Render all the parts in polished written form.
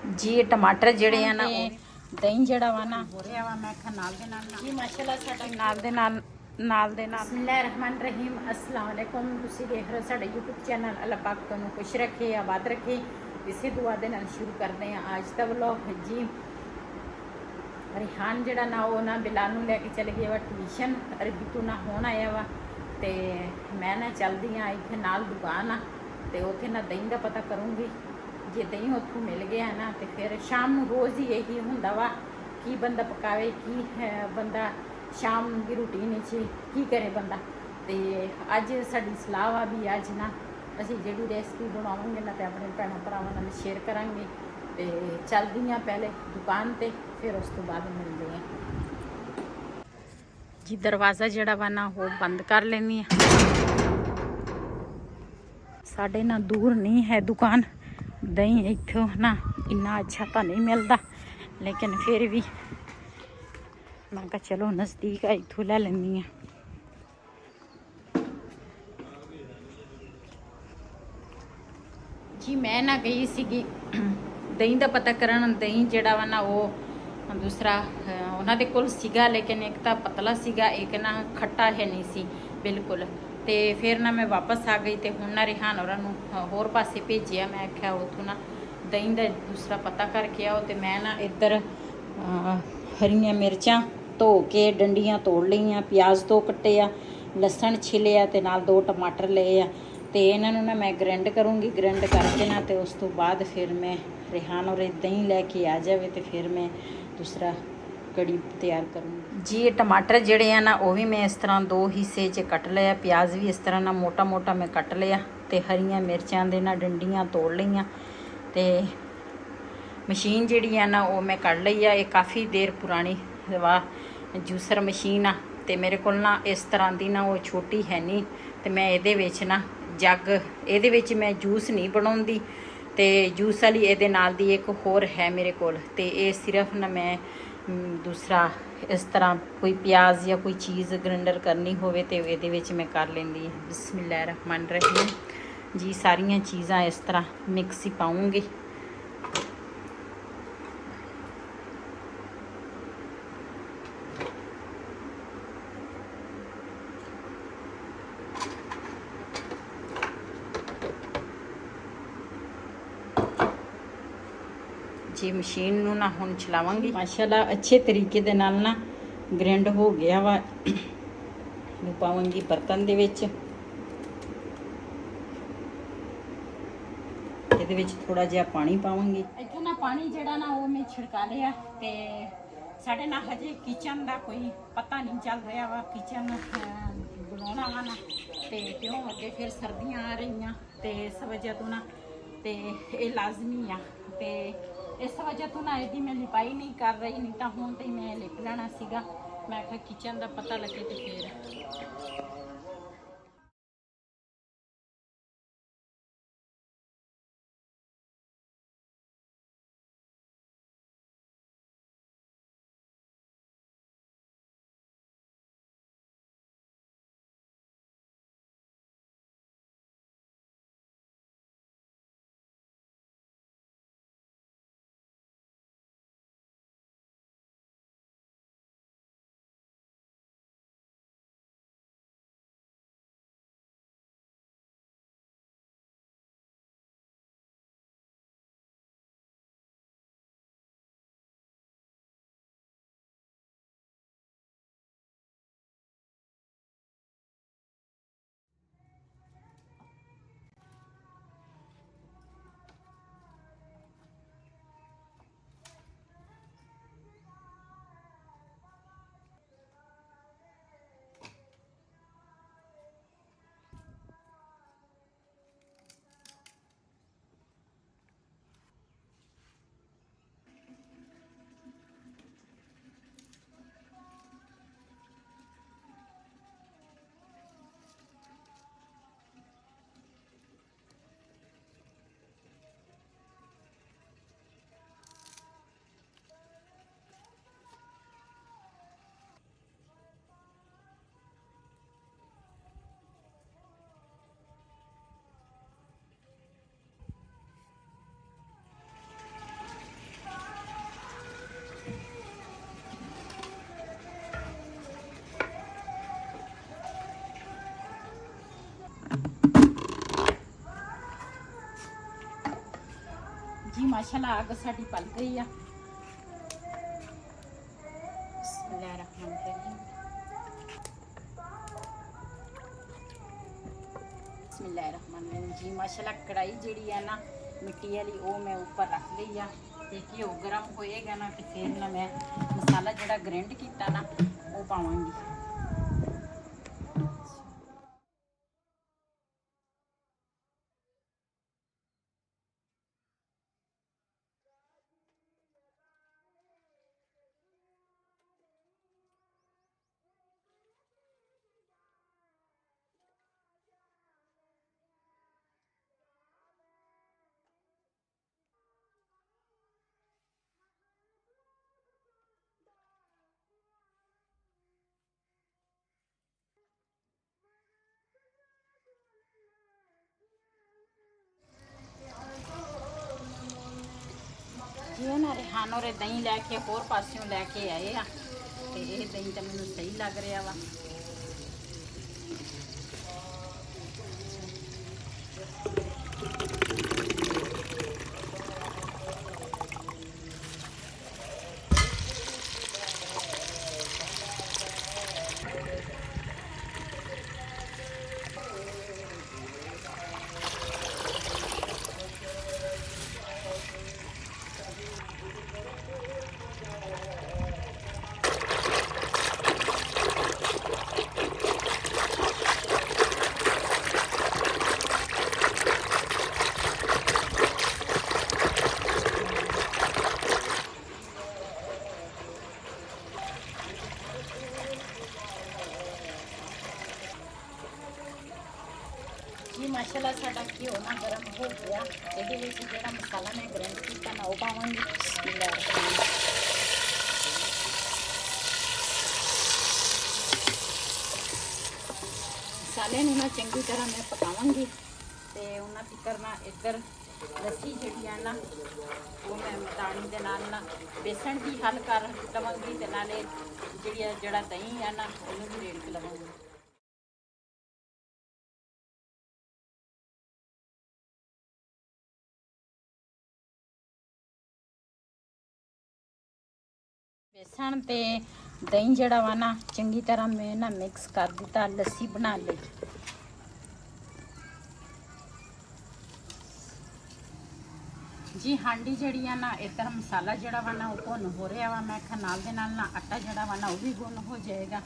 जी टमाटर ਜਿਹੜੇ ਆ ਨਾ ਦਹੀਂ ਜਿਹੜਾ ਵਾ ਨਾ ਹੋ ਰਿਹਾ ਵਾ ਮੈਂ ਖਾ ਨਾਲ ਦੇ ਨਾਲ ਜੀ ਮਾਸ਼ਾਅੱਲਾ ਸਾਡਾ ਨਾਲ ਦੇ ਨਾਲ ਬਿਸਮਿਲ੍ਲਾਹਿਰ ਰਹਿਮਾਨ ਰਹੀਮ अस्सलाम वालेकुम ਤੁਸੀਂ ਦੇਖ ਰਹੇ ਹੋ ਸਾਡਾ YouTube ਚੈਨਲ ਅੱਲਾਹ ਪਾਕ ਤੁਹਾਨੂੰ ਖੁਸ਼ ਰੱਖੇ ਆਬਾਦ ਰੱਖੇ ਇਸੇ ਦੁਆ ਦੇ ਨਾਲ ਸ਼ੁਰੂ ਕਰਦੇ ਹਾਂ ਅੱਜ ਦਾ ਵਲੌਗ ਜੀ ਰਿਹਾਨ ਜਿਹੜਾ ਨਾ ਉਹ ਨਾ ਬਿਲਾਲ ਨੂੰ ਲੈ ਕੇ ਚਲੇ ਗਿਆ ਵਾ ਟਿਊਸ਼ਨ ਅਰਬੀ ਤੋਂ ਨਾ ਹੋਣ ਆਇਆ ਵਾ ਤੇ ਮੈਂ ਨਾ ਚਲਦੀ ਆ ਇੱਥੇ ਨਾਲ ਦੁਕਾਨ ਆ ਤੇ ਉੱਥੇ ਨਾ ਦਹੀਂ ਦਾ ਪਤਾ ਕਰੂੰਗੀ ਜੇ ਦਹੀਂ ਉੱਥੋਂ ਮਿਲ ਗਿਆ ਨਾ ਤੇ ਫਿਰ ਸ਼ਾਮ ਨੂੰ ਰੋਜ਼ ਹੀ ਇਹੀ ਹੁੰਦਾ ਵਾ ਕੀ ਬੰਦਾ ਪਕਾਵੇ ਕੀ ਬੰਦਾ ਸ਼ਾਮ ਦੀ ਰੂਟੀਨ ਵਿੱਚ ਕੀ ਕਰੇ ਬੰਦਾ ਤੇ ਅੱਜ ਸਾਡੀ ਸਲਾਹ ਵਾ ਵੀ ਅੱਜ ਨਾ ਅਸੀਂ ਜਿਹੜੀ ਰੈਸਪੀ ਬਣਾਵਾਂਗੇ ਨਾ ਤੇ ਆਪਣੇ ਭੈਣਾਂ ਭਰਾਵਾਂ ਨਾਲ ਸ਼ੇਅਰ ਕਰਾਂਗੇ ਤੇ ਚੱਲਦੀ ਹਾਂ ਪਹਿਲੇ ਦੁਕਾਨ ਤੇ ਫਿਰ ਉਸ ਤੋਂ ਬਾਅਦ ਮਿਲਦੇ ਹਾਂ ਜੀ ਦਰਵਾਜ਼ਾ ਜਿਹੜਾ ਵਾ ਨਾ ਉਹ ਬੰਦ ਕਰ ਲੈਣੀ ਆ ਸਾਡੇ ਨਾ ਦੂਰ नहीं है दुकान दही इत्थों ना इन्ना अच्छा तो नहीं मिलता लेकिन फिर भी मैं कहा चलो नज़दीक है इत्थों ले लेनी है जी मैं ना गई सी दही का पता करन दही जड़ा वा ना वो दूसरा उन्होंने दे कोल सीगा लेकिन एक तो पतला सीगा एक ना खट्टा है नहीं सी बिल्कुल ਤੇ ਫਿਰ ਨਾ ਮੈਂ ਵਾਪਸ ਆ ਗਈ ਤੇ ਹੁਣ ਨਾ ਰਿਹਾਨ ਹੋਰਾਂ ਨੂੰ ਹੋਰ ਪਾਸੇ ਭੇਜਿਆ ਮੈਂ ਆਖਿਆ ਉੱਥੋਂ ਨਾ ਦਹੀਂ ਦਾ ਦੂਸਰਾ ਪਤਾ ਕਰਕੇ ਆਓ ਤੇ ਮੈਂ ਨਾ ਇੱਧਰ ਹਰੀਆਂ ਮਿਰਚਾਂ ਧੋ ਕੇ ਡੰਡੀਆਂ ਤੋੜ ਲਈਆਂ ਪਿਆਜ਼ ਦੋ ਕੱਟੇ ਆ ਲਸਣ ਛਿਲਿਆ ਤੇ ਨਾਲ 2 ਟਮਾਟਰ ਲਏ ਆ ਤੇ ਇਹਨਾਂ ਨੂੰ ਨਾ ਮੈਂ ਗ੍ਰਾਈਂਡ ਕਰੂੰਗੀ ਗ੍ਰਾਈਂਡ ਕਰਕੇ ਨਾ ਤੇ ਉਸ ਤੋਂ ਬਾਅਦ ਫਿਰ ਮੈਂ ਰਿਹਾਨ ਹੋਰੇ ਦਹੀਂ ਲੈ ਕੇ ਆ ਜਾਵੇ ਤੇ ਫਿਰ ਮੈਂ ਦੂਸਰਾ कड़ी तैयार करूँगी जी ये टमाटर जड़े हैं ना वो भी मैं इस तरह 2 हिस्से च कट लिया प्याज भी इस तरह ना मोटा मोटा मैं कट लिया तो हरियां मिर्चां दे ना डंडियां तोड़ लियां तो मशीन जिहड़ी है ना वो मैं कढ़ लई है ये काफ़ी देर पुरानी वा जूसर मशीन आ तो मेरे को ना इस तरह की ना वो छोटी है नहीं तो मैं ये ना जग ये मैं जूस नहीं बनाउंदी तो जूस वाली ये नाल दी एक होर है मेरे को तो ये सिर्फ ना मैं दूसरा इस तरह कोई प्याज या कोई चीज़ ग्राइंडर करनी होवे तो ये मैं कर लेंदी बिस्मिल्लाह रहमान रहीम जी सारिया चीज़ां इस तरह मिक्स ही पाऊँगी जी मशीन नूं ना हुण चलावांगी माशाल्लाह अच्छे तरीके दे नाल ना ग्राइंड हो गया वा नूं पावांगी बर्तन दे विच इहदे विच थोड़ा जिहा पानी पावांगी इत्थों ना पानी जिहड़ा ना वो मैं छिड़का लिया ते साडे ना हजे किचन दा कोई पता नहीं चल रहा वा किचन बनाउणा वा ना ते क्यों अगे फिर सर्दियां आ रही ते इस वजह तो ना ते ये लाजमी आ ते इस वजह तो ना यदि मैं लिपाई नहीं कर रही नहीं तो हूँ तो मैं लिप लेना सीगा मैं किचन का पता लगे तो फिर जी माशाल्लाह आग साडी पल गई आ। बिस्मिल्लाहिर्रहमानिर्रहीम जी माशाल्लाह कढ़ाई जिहड़ी है ना मिट्टी वाली वो मैं ऊपर रख ली आ ते घ्यो गर्म होएगा ना ते फिर ना मैं मसाला जिहड़ा ग्राइंड कीता ना वो पावांगी। जी ना रिहान और दही लैके होर पासियों लैके आए आ ते ये दही तो मैनूं सही लग रहा वा। जी माशाल्लाह साडा घ्यो ना गर्म हो गया। ये जो मसाला मैं ग्राइंड किया ना वो पावांगी। मसाले ना चंगी तरह मैं पकावांगी ते उन्हां तिकर ना इधर लस्सी जिहड़ी है ना वो मैं मटाणी दे नाल ना बेसन भी हल कर लवांगी ते नाले जिहड़ा दही है ना उन्हें भी रेड़ के लवांगी। बेसन ते दही जड़ा वा ना चंगी तरह मैं ना मिक्स कर दिता, लस्सी बना ली। जी हांडी जड़ी है ना इधर मसाला जड़ा वा ना वो भुन हो रहा वा। मैं नाल दे नाल ना आटा जड़ा वा ना वो भी भुन हो जाएगा।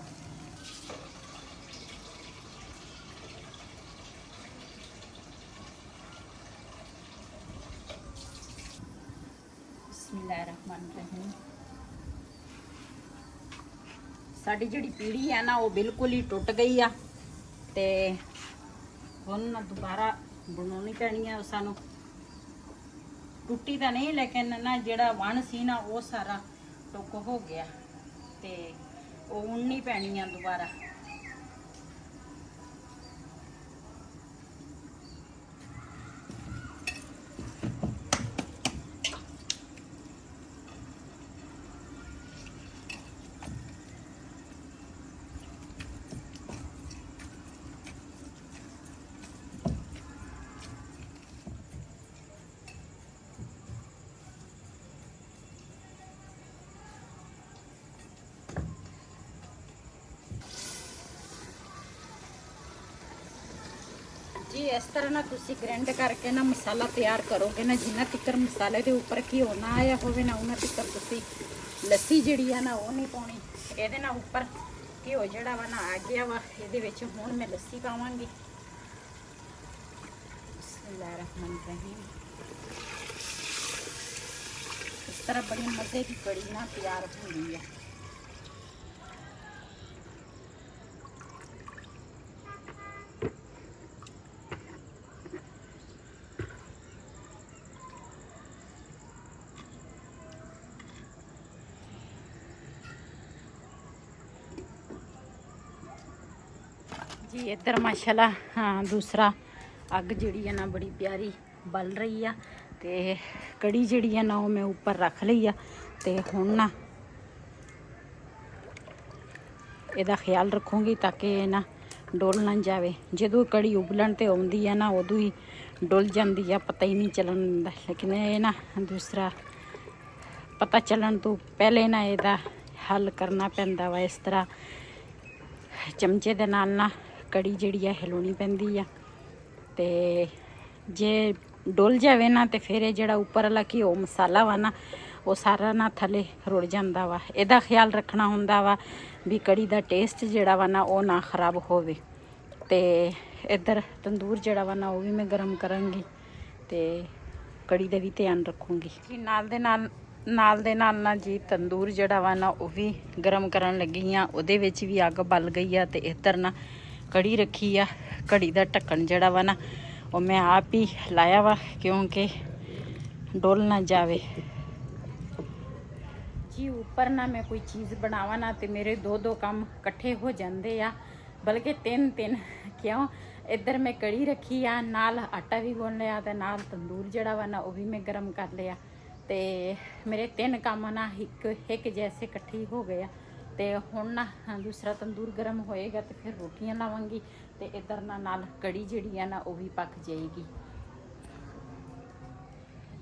बिस्मिल्लाहिर्रहमानिर्रहीम। साड़ी जिहड़ी पीढ़ी है ना वो बिल्कुल ही टुट गई आ ते हुण ना दोबारा बनानी पैनी है। सानू टुटी तो नहीं लेकिन ना जिहड़ा वन सी ना वो सारा टुक हो गया ते वो उन्नी पैनी है दोबारा। जी इस तरह ना तुसी ग्राइंड करके ना मसाला तैयार करोगे ना, जिन्ना तिक्कर मसाले के उपर घ्यो ना आया होवे ना उन्ना तिक्कर तुसी लस्सी जिहड़ी है ना वो नहीं पाउणी। इहदे ना उपर घ्यो जिहड़ा वा ना आ गया वा। इहदे विच हुण मैं लस्सी पावांगी। बिस्मिल्लाहिर्रहमानिर्रहीम। इस तरह बड़ी मज़े की कड़ी ना तैयार होंदी है। जी इधर माशाल्लाह हाँ दूसरा अग जिहड़ी है ना बड़ी प्यारी बल रही है ते कड़ी जिहड़ी है ना वो मैं ऊपर रख ली है ते हुण ना इहदा ख्याल रखूँगी ताकि ना डोल ना जाए। जदों कड़ी उबलन ते आउंदी है ना उदों ही ਡੁੱਲ ਜਾਂਦੀ ਆ, ਪਤਾ ਹੀ ਨਹੀਂ ਚੱਲਣ ਦਿੰਦਾ। ਲੇਕਿਨ ਇਹ ਨਾ ਦੂਸਰਾ ਪਤਾ ਚੱਲਣ ਤੋਂ ਪਹਿਲੇ ਨਾ ਇਹਦਾ ਹੱਲ ਕਰਨਾ ਪੈਂਦਾ ਵਾ। ਇਸ ਤਰ੍ਹਾਂ ਚਮਚੇ ਦੇ ਨਾਲ ਨਾ ਕੜੀ ਜਿਹੜੀ ਆ ਹਿਲਾਉਣੀ ਪੈਂਦੀ ਆ, ਤੇ ਜੇ ਡੁੱਲ ਜਾਵੇ ਨਾ ਤੇ ਫਿਰ ਇਹ ਜਿਹੜਾ ਉੱਪਰ ਵਾਲਾ ਘਿਓ ਮਸਾਲਾ ਵਾ ਨਾ ਉਹ ਸਾਰਾ ਨਾ ਥੱਲੇ ਰੁੜ ਜਾਂਦਾ ਵਾ। ਇਹਦਾ ਖਿਆਲ ਰੱਖਣਾ ਹੁੰਦਾ ਵਾ ਵੀ ਕੜੀ ਦਾ ਟੇਸਟ ਜਿਹੜਾ ਵਾ ਨਾ ਉਹ ਨਾ ਖਰਾਬ ਹੋਵੇ। ਤੇ ਇੱਧਰ ਤੰਦੂਰ ਜਿਹੜਾ ਵਾ ਨਾ ਉਹ ਵੀ ਮੈਂ ਗਰਮ ਕਰਾਂਗੀ ਤੇ ਕੜੀ ਦਾ ਵੀ ਧਿਆਨ ਰੱਖੂੰਗੀ ਜੀ। ਨਾਲ ਦੇ ਨਾਲ ਨਾ ਜੀ ਤੰਦੂਰ ਜਿਹੜਾ ਵਾ ਨਾ ਉਹ ਵੀ ਗਰਮ ਕਰਨ ਲੱਗੀ ਆ, ਉਹਦੇ ਵਿੱਚ ਵੀ ਅੱਗ ਬਲ ਗਈ ਆ। ਤੇ ਇੱਧਰ ਨਾ ਕੜੀ ਰੱਖੀ ਆ, ਕੜੀ ਦਾ ਢੱਕਣ ਜਿਹੜਾ ਵਾ ਨਾ ਉਹ ਮੈਂ ਆਪ ਹੀ ਲਾਇਆ ਵਾ ਕਿਉਂਕਿ ਡੁੱਲ ਨਾ ਜਾਵੇ ਜੀ। ਉੱਪਰ ਨਾ ਮੈਂ ਕੋਈ ਚੀਜ਼ ਬਣਾਵਾਂ ਨਾ ਤੇ ਮੇਰੇ ਦੋ ਕੰਮ ਇਕੱਠੇ ਹੋ ਜਾਂਦੇ ਆ, ਬਲਕਿ ਤਿੰਨ ਕਿਉਂ। ਇੱਧਰ ਮੈਂ ਕੜੀ ਰੱਖੀ ਆ, ਨਾਲ ਆਟਾ ਵੀ ਗੁੰਨ ਲਿਆ ਤੇ ਨਾਲ ਤੰਦੂਰ ਜਿਹੜਾ ਵਾ ਨਾ ਉਹ ਵੀ ਮੈਂ ਗਰਮ ਕਰ ਲਿਆ। ਤੇ ਮੇਰੇ 3 ਕੰਮ ਨਾ ਇੱਕ ਜੈਸੇ ਇਕੱਠੇ ਹੋ ਗਏ ਆ। ਤੇ ਹੁਣ ਨਾ ਦੂਸਰਾ ਤੰਦੂਰ ਗਰਮ ਹੋਏਗਾ ਤੇ ਫਿਰ ਰੋਟੀਆਂ ਲਾਵਾਂਗੀ ਤੇ ਇੱਧਰ ਨਾਲ ਕੜੀ ਜਿਹੜੀ ਆ ਨਾ ਉਹ ਵੀ ਪੱਕ ਜਾਏਗੀ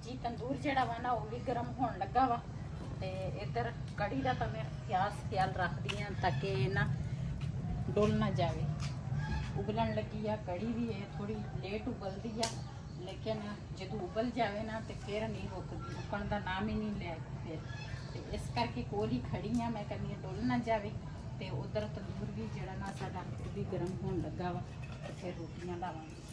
ਜੀ। ਤੰਦੂਰ ਜਿਹੜਾ ਵਾ ਨਾ ਉਹ ਵੀ ਗਰਮ ਹੋਣ ਲੱਗਾ ਵਾ ਤੇ ਇੱਧਰ ਕੜੀ ਦਾ ਤਾਂ ਮੈਂ ਖਿਆਲ ਰੱਖਦੀ ਆ ਤਾਂ ਕਿ ਇਹ ਨਾ ਡੁੱਲ ਨਾ ਜਾਵੇ। ਉਬਲਣ ਲੱਗੀ ਆ ਕੜੀ ਵੀ, ਇਹ ਥੋੜੀ ਲੇਟ ਉਬਲਦੀ ਆ, ਲੇਕਿਨ ਜਦੋਂ ਉਬਲ ਜਾਵੇ ਨਾ ਤੇ ਫਿਰ ਨਹੀਂ ਰੁਕਦੀ, ਰੁਕਣ ਦਾ ਨਾਮ ਹੀ ਨਹੀਂ ਲੈ ਫਿਰ। ਤੇ ਇਸ ਕਰਕੇ ਕੋਲ ਹੀ ਖੜੀ ਆ, ਮੈਂ ਕਹਿੰਦੀ ਹਾਂ ਡੁੱਲ ਨਾ ਜਾਵੇ। ਤੇ ਉਧਰ ਤੰਦੂਰ ਵੀ ਜਿਹੜਾ ਨਾ ਸਾਡਾ ਉਹ ਵੀ ਗਰਮ ਹੋਣ ਲੱਗਾ ਵਾ ਤੇ ਫਿਰ ਰੋਟੀਆਂ ਲਾਵਾਂਗੇ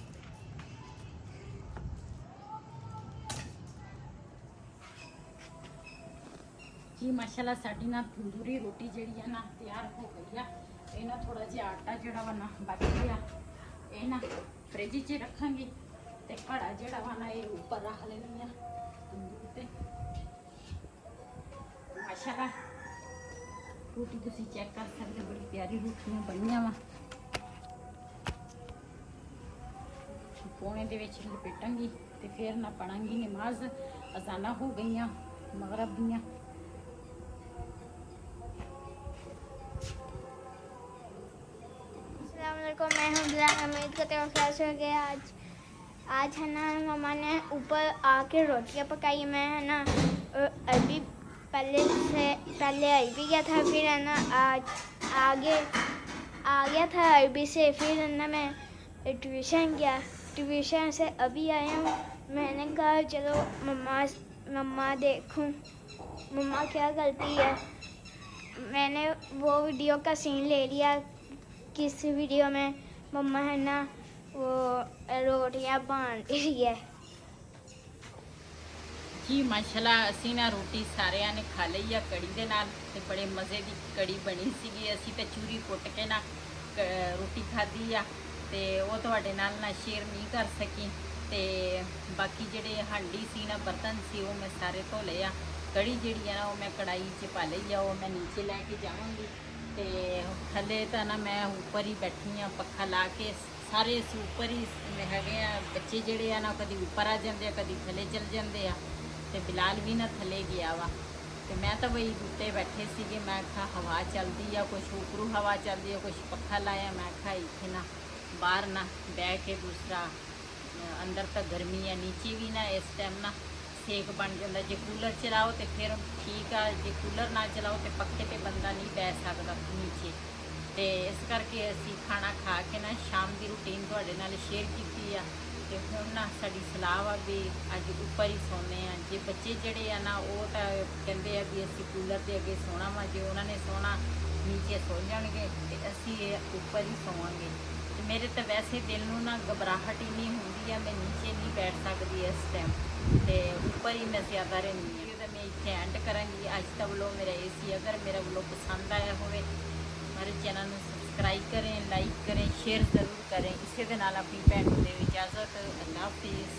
ਜੀ। ਮਾਸ਼ਾਅੱਲਾ ਸਾਡੀ ਨਾ ਤੰਦੂਰੀ ਰੋਟੀ ਜਿਹੜੀ ਆ ਨਾ ਤਿਆਰ ਹੋ ਗਈ ਆ। ਇਹ ਨਾ ਥੋੜਾ ਜਿਹਾ ਆਟਾ ਜਿਹੜਾ ਵਾ ਨਾ ਬਚ ਗਿਆ, ਇਹ ਨਾ ਫ੍ਰਿਜ 'ਚ ਰੱਖਾਂਗੇ ਤੇ ਘੜਾ ਜਿਹੜਾ ਵਾ ਨਾ ਇਹ ਉੱਪਰ ਰੱਖ ਲੈਣੀ ਆ ਤੰਦੂਰ ਤੇ। ਮਾਸ਼ਾਅੱਲਾ ਰੋਟੀ ਤੁਸੀਂ ਚੈੱਕ ਕਰ ਸਕਦੇ ਹੋ, ਬੜੀ ਪਿਆਰੀ ਰੋਟੀਆਂ ਬਣੀਆਂ ਵਾ। ਪੌਣੇ ਦੇ ਵਿੱਚ ਲਪੇਟਾਂਗੀ ਤੇ ਫਿਰ ਨਾ ਪੜਾਂਗੀ ਨਮਾਜ਼। ਅਜ਼ਾਨਾਂ ਹੋ ਗਈਆਂ ਮਗਰਬ ਦੀਆਂ। मैं हमजा उम्मीद करते हो कैसे हो गया। आज है ना मम्मा ने ऊपर आके रोटियां पकाई। मैं है ना अभी पहले अरबी गया था, फिर है ना आज आगे आ गया था अरबी से, फिर है ना मैं ट्यूशन गया। ट्यूशन से अभी आया हूँ। मैंने कहा चलो मम्मा देखूँ मम्मा क्या करती है। मैंने वो वीडियो का सीन ले लिया। किस वीडियो में मम्मा है ना वो रोटियां बन रही है जी। माशाल्लाह ਅਸੀਂ ਨਾ ਰੋਟੀ ਸਾਰਿਆਂ ਨੇ ਖਾ ਲਈ ਆ ਕੜੀ ਦੇ ਨਾਲ ਤੇ ਬੜੇ ਮਜ਼ੇ ਦੀ ਕੜੀ ਬਣੀ ਸੀਗੀ। ਅਸੀਂ ਤੇ ਚੂਰੀ ਕੁੱਟ ਕੇ ਨਾ ਰੋਟੀ ਖਾਧੀ ਆ ਤੇ ਉਹ ਤੁਹਾਡੇ ਨਾਲ ਨਾ ਸ਼ੇਅਰ ਨਹੀਂ ਕਰ ਸਕੀ। ਤੇ ਬਾਕੀ ਜਿਹੜੇ ਹਾਂਡੀ ਸੀ ਨਾ ਬਰਤਨ ਸੀ ਉਹ ਮੈਂ ਸਾਰੇ ਧੋ ਲਏ ਆ। ਕੜੀ ਜਿਹੜੀ ਆ ਨਾ ਉਹ ਮੈਂ ਕੜਾਈ 'ਚ ਪਾ ਲਈ ਆ, ਉਹ ਮੈਂ ਨੀਚੇ ਲੈ ਕੇ ਜਾਵਾਂਗੀ। ਤੇ ਥੱਲੇ ਤਾਂ ਨਾ ਮੈਂ ਉੱਪਰ ਹੀ ਬੈਠੀ ਆ, ਪੱਖਾ ਲਾ ਕੇ। ਸਾਰੇ ਅਸੀਂ ਉੱਪਰ ਹੀ ਹੈਗੇ ਆ। ਬੱਚੇ ਜਿਹੜੇ ਆ ਨਾ ਕਦੀ ਉੱਪਰ ਆ ਜਾਂਦੇ ਆ, ਕਦੀ ਥੱਲੇ ਚਲ ਜਾਂਦੇ ਆ। ਤੇ ਬਿਲਾਲ ਵੀ ਨਾ ਥੱਲੇ ਗਿਆ ਵਾ ਤੇ ਮੈਂ ਤਾਂ ਬਈ ਉੱਤੇ ਬੈਠੇ ਸੀਗੇ। ਮੈਂ ਕਿਹਾ ਹਵਾ ਚੱਲਦੀ ਆ, ਕੁਛ ਉੱਪਰੋਂ ਹਵਾ ਚੱਲਦੀ ਆ, ਕੁਛ ਪੱਖਾ ਲਾਇਆ। ਮੈਂ ਕਿਹਾ ਇੱਥੇ ਨਾ ਬਾਹਰ ਨਾ ਬਹਿ ਕੇ ਦੂਸਰਾ ਅੰਦਰ ਤਾਂ ਗਰਮੀ ਆ, ਨੀਚੇ ਵੀ ਨਾ ਇਸ ਟਾਈਮ ਨਾ ਸੇਕ ਬਣ ਜਾਂਦਾ। ਜੇ ਕੂਲਰ ਚਲਾਓ ਤੇ ਫਿਰ ਠੀਕ ਆ, ਜੇ ਕੂਲਰ ਨਾ ਚਲਾਓ ਤੇ ਪੱਖੇ ਤੇ ਬੰਦਾ ਨਹੀਂ ਬਹਿ ਸਕਦਾ ਨੀਚੇ। ਤੇ ਇਸ ਕਰਕੇ ਅਸੀਂ ਖਾਣਾ ਖਾ ਕੇ ਨਾ ਸ਼ਾਮ ਦੀ ਰੂਟੀਨ ਤੁਹਾਡੇ ਨਾਲ ਸ਼ੇਅਰ ਕੀਤੀ ਆ। ਤੇ ਹੁਣ ਨਾ ਸਾਡੀ ਸਲਾਹ ਵਾ ਵੀ ਅੱਜ ਉੱਪਰ ਹੀ ਸੌਂਦੇ ਆ। ਜੇ ਬੱਚੇ ਜਿਹੜੇ ਆ ਨਾ ਉਹ ਤਾਂ ਕਹਿੰਦੇ ਆ ਵੀ ਅਸੀਂ ਕੂਲਰ ਦੇ ਅੱਗੇ ਸੌਣਾ ਵਾ, ਜੇ ਉਹਨਾਂ ਨੇ ਸੌਣਾ ਨੀਚੇ ਸੌ ਜਾਣਗੇ ਤੇ ਅਸੀਂ ਉੱਪਰ ਹੀ ਸੌਵਾਂਗੇ। ਤੇ ਮੇਰੇ ਤਾਂ ਵੈਸੇ ਦਿਲ ਨੂੰ ਨਾ ਘਬਰਾਹਟ ਹੀ ਨਹੀਂ ਹੁੰਦੀ ਆ, ਮੈਂ ਨੀਚੇ ਨਹੀਂ ਬੈਠ ਸਕਦੀ ਇਸ ਟਾਈਮ ਤੇ ਉੱਪਰ ਹੀ ਮੈਂ ਜ਼ਿਆਦਾ ਰਹਿੰਦੀ ਹਾਂ। ਤਾਂ ਮੈਂ ਇੱਥੇ ਐਂਡ ਕਰਾਂਗੀ ਅੱਜ ਦਾ ਵਲੋਗ ਮੇਰਾ ਇਹ ਸੀ। ਅਗਰ ਮੇਰਾ ਵਲੋਗ ਪਸੰਦ ਆਇਆ ਹੋਵੇ ਮੇਰੇ ਚੈਨਲ ਨੂੰ ਸਬਸਕ੍ਰਾइब करें, लाइक करें, शेयर ज़रूर करें। इसी के नाल अपनी भैन को दे इजाज़त। अल्लाह हाफिज़।